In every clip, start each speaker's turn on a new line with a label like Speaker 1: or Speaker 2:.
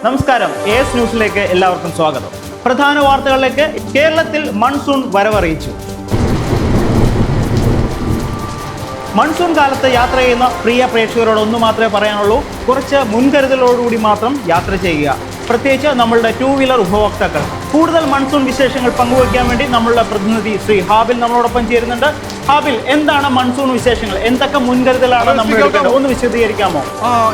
Speaker 1: നമസ്കാരം, എസ് ന്യൂസിലേക്ക് എല്ലാവർക്കും സ്വാഗതം. പ്രധാന വാർത്തകളിലേക്ക്. കേരളത്തിൽ മൺസൂൺ വരവറിയിച്ചു. മൺസൂൺ കാലത്ത് യാത്ര ചെയ്യുന്ന പ്രിയ പ്രേക്ഷകരോട് ഒന്ന് മാത്രമേ പറയാനുള്ളൂ: കുറച്ച് മുൻകരുതലോടുകൂടി മാത്രം യാത്ര ചെയ്യുക, പ്രത്യേകിച്ച് നമ്മളുടെ 2 വീലർ ഉപഭോക്താക്കൾ. കൂടുതൽ മൺസൂൺ വിശേഷങ്ങൾ പങ്കുവയ്ക്കാൻ വേണ്ടി നമ്മളുടെ പ്രതിനിധി ശ്രീ ഹാബിൽ നമ്മളോടൊപ്പം ചേരുന്നുണ്ട്. ഹാബിൽ, എന്താണ് മൺസൂൺ വിശേഷങ്ങൾ? എന്തൊക്കെ മുൻകരുതലാണ് നമ്മൾ എടുക്കേണ്ടത്? ഒന്ന് വിശദീകരിക്കാമോ?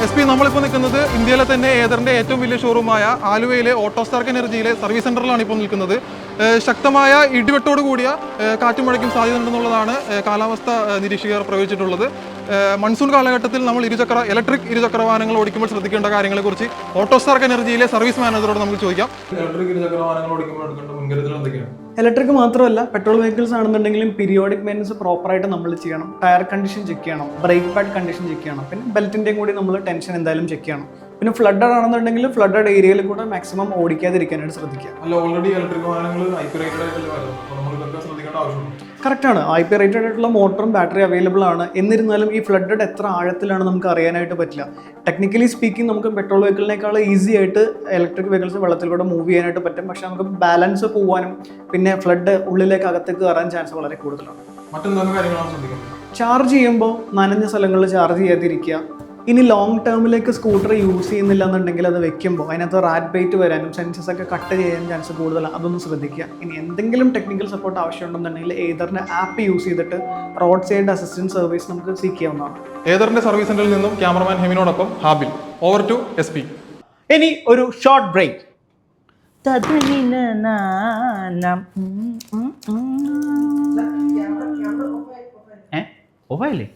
Speaker 2: SP, നമ്മളിപ്പോൾ നിൽക്കുന്നത് ഇന്ത്യയിലെ തന്നെ ഏതറിന്റെ ഏറ്റവും വലിയ ഷോറൂമായ ആലുവയിലെ ഓട്ടോസ്റ്റാർക്ക് എനർജിയിലെ സർവീസ് സെന്ററിലാണ് ഇപ്പോൾ നിൽക്കുന്നത്. ശക്തമായ ഇടിവെട്ടോട് കൂടിയ കാറ്റും മഴയ്ക്കും സാധ്യതയുണ്ടെന്നുള്ളതാണ് കാലാവസ്ഥ നിരീക്ഷകർ പ്രവചിച്ചിട്ടുള്ളത്. മൺസൂൺ കാലഘട്ടത്തിൽ നമ്മൾ ഇലക്ട്രിക് ഇരുചക്ര വാഹനങ്ങൾ ഓടിക്കുമ്പോൾ ശ്രദ്ധിക്കേണ്ട കാര്യങ്ങളെക്കുറിച്ച് ഓട്ടോസ്റ്റാർക്ക് എനർജിയിലെ സർവീസ് മാനേജറോട് നമുക്ക് ചോദിക്കാം. ഇലക്ട്രിക് ഇരുചക്ര വാഹനങ്ങൾ ഓടിക്കുമ്പോൾ എടുക്കേണ്ട മുൻകരുതൽ എന്തൊക്കെയാണ്?
Speaker 3: ഇലക്ട്രിക് മാത്രമല്ല, പെട്രോൾ വെഹിക്കിൾസ് ആണെന്നുണ്ടെങ്കിലും പീരിയോഡിക് മെയിൻ്റനൻസ് പ്രോപ്പറായിട്ട് നമ്മൾ ചെയ്യണം. ടയർ കണ്ടീഷൻ ചെക്ക് ചെയ്യണം, ബ്രേക്ക് പാഡ് കണ്ടീഷൻ ചെക്ക് ചെയ്യണം, പിന്നെ ബെൽറ്റിൻ്റെയും കൂടി നമ്മൾ ടെൻഷൻ എന്തായാലും ചെക്ക് ചെയ്യണം. പിന്നെ ഫ്ലഡഡ് ആണെന്നുണ്ടെങ്കിൽ ഫ്ലഡഡ് ഏരിയയിൽ കൂടെ മാക്സിമം ഓടിക്കാതിരിക്കാനായിട്ട് ശ്രദ്ധിക്കുക.
Speaker 2: ഓൾറെഡി ഇലക്ട്രിക് വാഹനങ്ങൾ IP റേറ്റഡ് ആയിട്ടുള്ള ശ്രദ്ധിക്കേണ്ട ആവശ്യമുണ്ട്.
Speaker 3: കറക്റ്റാണ്, IP റേറ്റഡ് ആയിട്ടുള്ള മോട്ടറും ബാറ്ററി അവൈലബിൾ ആണ്. എന്നിരുന്നാലും ഈ ഫ്ലഡഡ് എത്ര ആഴത്തിലാണ് നമുക്ക് അറിയാനായിട്ട് പറ്റില്ല. ടെക്നിക്കലി സ്പീക്കിംഗ് നമുക്ക് പെട്രോൾ വെഹിക്കിളിനേക്കാൾ ഈസി ആയിട്ട് ഇലക്ട്രിക് വെഹിക്കിൾസ് വെള്ളത്തിലൂടെ മൂവ് ചെയ്യാനായിട്ട് പറ്റും. പക്ഷേ നമുക്ക് ബാലൻസ് പോകാനും പിന്നെ ഫ്ലഡ് ഉള്ളിലേക്ക് അകത്തേക്ക് കയറാൻ ചാൻസ് വളരെ കൂടുതലാണ്.
Speaker 2: മറ്റെന്തൊക്കെ കാര്യങ്ങളാണ് ശ്രദ്ധിക്കുന്നത്?
Speaker 3: ചാർജ് ചെയ്യുമ്പോൾ നനഞ്ഞ സ്ഥലങ്ങളിൽ ചാർജ് ചെയ്യാതിരിക്കുക. ഇനി ലോങ് ടേമിലേക്ക് സ്കൂട്ടർ യൂസ് ചെയ്യുന്നില്ല എന്നുണ്ടെങ്കിൽ അത് വെക്കുമ്പോൾ അതിനകത്ത് റാറ്റ് ബൈറ്റ് വരാനും സെൻസസ് ഒക്കെ കട്ട് ചെയ്യാൻ ചാൻസ് കൂടുതലാണ്. അതൊന്നും ശ്രദ്ധിക്കുക. ഇനി എന്തെങ്കിലും ടെക്നിക്കൽ സപ്പോർട്ട് ആവശ്യമുണ്ടെന്നുണ്ടെങ്കിൽ ഏതറിൻ്റെ ആപ്പ് യൂസ് ചെയ്തിട്ട് റോഡ് സൈഡ് അസിസ്റ്റൻസ് സർവീസ് നമുക്ക് സീക്ക് ചെയ്യാവുന്നതാണ്.
Speaker 2: ഏതറിന്റെ സർവീസ് സെന്ററിൽ നിന്നും ക്യാമറമാൻ ഹെമിനോടൊപ്പം ഹാബിൽ. Over to SP.
Speaker 1: ഇനി ഒരു ഷോർട്ട് ബ്രേക്ക്. ഓഫായില്ലേ?